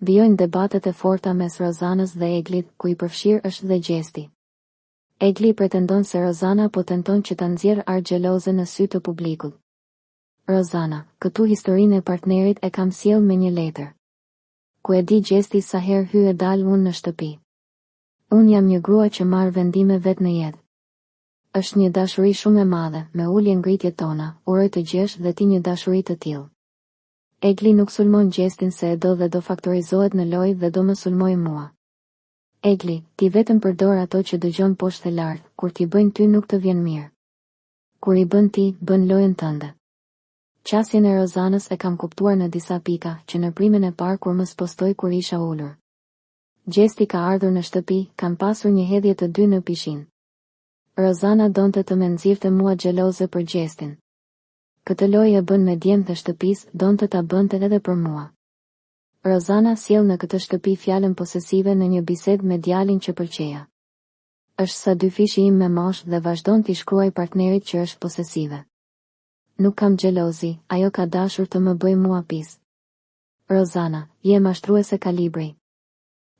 Vijojnë debatet e forta mes Rozanës dhe Eglit, ku i përfshirë është dhe Gjesti. Egli pretendon se Rozana po tenton që ta nxjerrë Argjeloze në sy të publikut. Rozana, këtu historinë e partnerit e kam sjell me një letër. Ku e di Gjesti sa herë hy e dal unë në shtëpi. Unë jam një grua që marr vendime vetë në jetë. Është një dashuri shumë e madhe, me ulje ngritjet tona, uroj të gjesh dhe ti një dashuri të tillë. Egli nuk sulmon Gjestin se e do dhe do faktorizohet në lojë dhe do më sulmoj mua. Egli, ti vetëm përdor ato që dëgjon poshtë e lart, kur ti bëjnë ty nuk të vjen mirë. Kur i bën ti, bën lojën tënde. Qasjen e Rozanës e kam kuptuar në disa pika, që në primin e parë kur më spostoi kur isha ulur. Gjesti ka ardhur në shtëpi, kam pasur një hedhje të dy në pishin. Rozana donte të më nxirrte mua xheloze për Gjestin. Këtë lojë e bën me djemtë të shtëpisë, donte ta bënte edhe për mua. Rozana sjell në këtë shtëpi fjalën posesive në një bisedë me djalin që pëlqeja. Është sa dy fishi im me moshë dhe vazhdon t'i shkruaj partnerit që është posesive. Nuk kam xhelozi, ajo ka dashur të më bëj mua pis. Rozana, je mashtruese kalibri.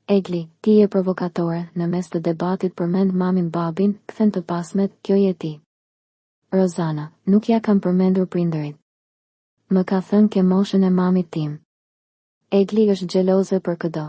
Egli, ti je provokatore, në mes të debatit përmend mamin babin, kthen të pasmet, kjo je ti. Rozana, nuk ja kam përmendur prindërit. Më ka thënë ke moshën e mamit tim. Egli është xheloze për këdo.